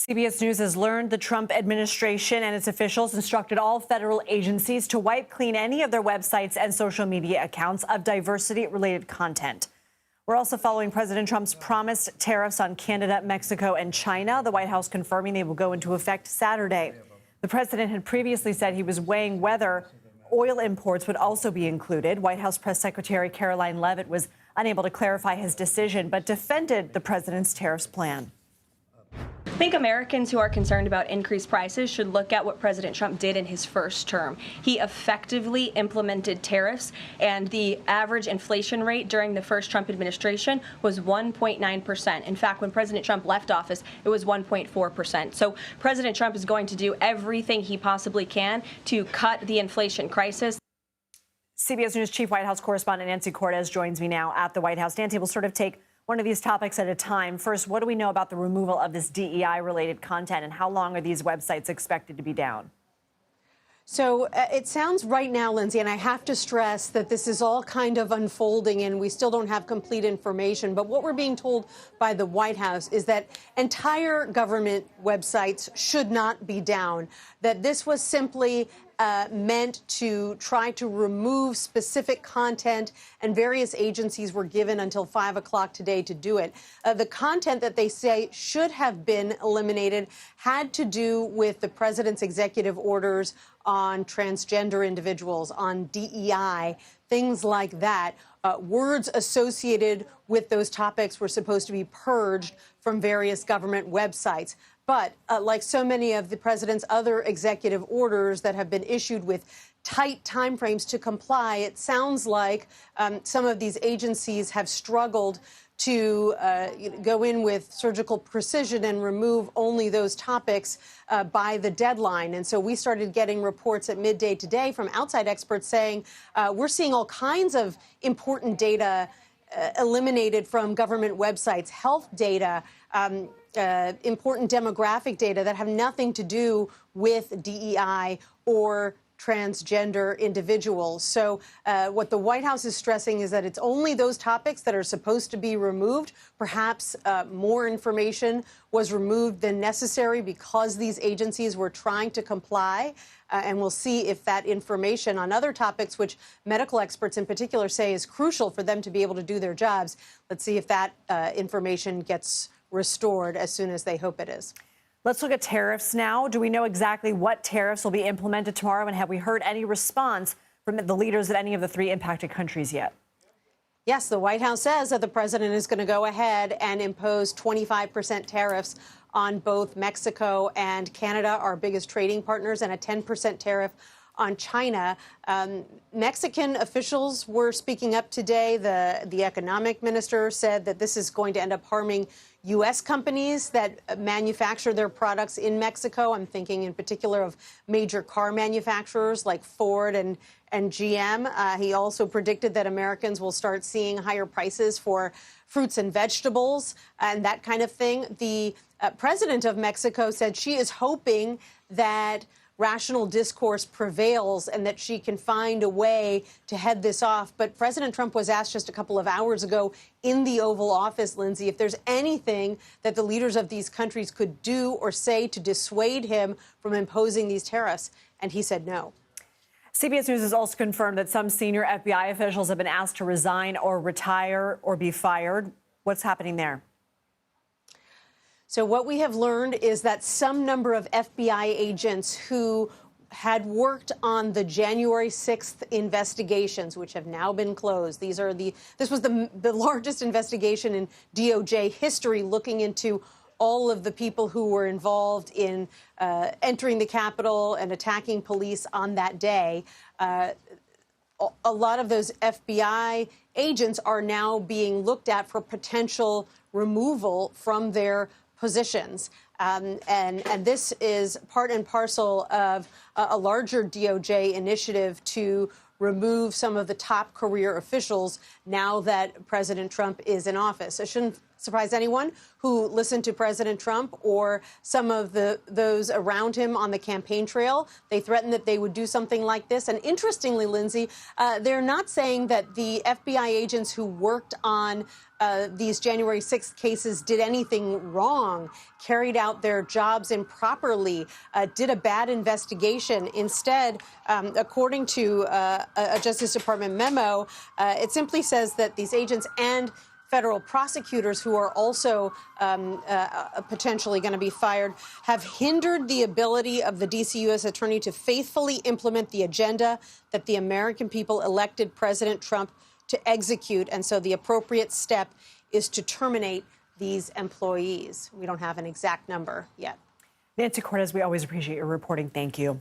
CBS News has learned the Trump administration and its officials instructed all federal agencies to wipe clean any of their websites and social media accounts of diversity-related content. We're also following President Trump's promised tariffs on Canada, Mexico, and China, the White House confirming they will go into effect Saturday. The president had previously said he was weighing whether oil imports would also be included. White House Press Secretary Caroline Leavitt was unable to clarify his decision, but defended the president's tariffs plan. I think Americans who are concerned about increased prices should look at what President Trump did in his first term. He effectively implemented tariffs, and the average inflation rate during the first Trump administration was 1.9%. In fact, when President Trump left office, it was 1.4%. So President Trump is going to do everything he possibly can to cut the inflation crisis. CBS News Chief White House correspondent Nancy Cortez joins me now at the White House. Nancy, we'll sort of take one of these topics at a time. First, what do we know about the removal of this DEI-related content, and how long are these websites expected to be down? So it sounds right now, Lindsay, and I have to stress that this is all kind of unfolding and we still don't have complete information. But what we're being told by the White House is that entire government websites should not be down, that this was simply meant to try to remove specific content, and various agencies were given until 5 o'clock today to do it. The content that they say should have been eliminated had to do with the president's executive orders on transgender individuals, on DEI, things like that. Words associated with those topics were supposed to be purged from various government websites. But like so many of the president's other executive orders that have been issued with tight timeframes to comply, it sounds like some of these agencies have struggled to go in with surgical precision and remove only those topics by the deadline. And so we started getting reports at midday today from outside experts saying we're seeing all kinds of important data eliminated from government websites, health data, important demographic data that have nothing to do with DEI or transgender individuals. So what the White House is stressing is that it's only those topics that are supposed to be removed. Perhaps more information was removed than necessary because these agencies were trying to comply. And we'll see if that information on other topics, which medical experts in particular say is crucial for them to be able to do their jobs, let's see if that information gets restored as soon as they hope it is. Let's look at tariffs now. Do we know exactly what tariffs will be implemented tomorrow, and have we heard any response from the leaders of any of the three impacted countries yet? Yes, the White House says that the president is going to go ahead and impose 25% tariffs on both Mexico and Canada, our biggest trading partners, and a 10% tariff on China. Mexican officials were speaking up today. The economic minister said that this is going to end up harming U.S. companies that manufacture their products in Mexico. I'm thinking in particular of major car manufacturers like Ford and GM. He also predicted that Americans will start seeing higher prices for fruits and vegetables and that kind of thing. The president of Mexico said she is hoping that rational discourse prevails and that she can find a way to head this off. But President Trump was asked just a couple of hours ago in the Oval Office, Lindsay, if there's anything that the leaders of these countries could do or say to dissuade him from imposing these tariffs. And he said no. CBS News has also confirmed that some senior FBI officials have been asked to resign or retire or be fired. What's happening there? So what we have learned is that some number of FBI agents who had worked on the January 6th investigations, which have now been closed. This was the largest investigation in DOJ history, looking into all of the people who were involved in entering the Capitol and attacking police on that day. A lot of those FBI agents are now being looked at for potential removal from their positions. And this is part and parcel of a larger DOJ initiative to remove some of the top career officials now that President Trump is in office. I shouldn't surprise anyone who listened to President Trump or some of those around him on the campaign trail. They threatened that they would do something like this. And interestingly, Lindsay, they're not saying that the FBI agents who worked on these January 6th cases did anything wrong, carried out their jobs improperly, did a bad investigation. Instead, according to a Justice Department memo, it simply says that these agents and federal prosecutors who are also potentially going to be fired have hindered the ability of the D.C. U.S. Attorney to faithfully implement the agenda that the American people elected President Trump to execute. And so the appropriate step is to terminate these employees. We don't have an exact number yet. Nancy Cortez, we always appreciate your reporting. Thank you.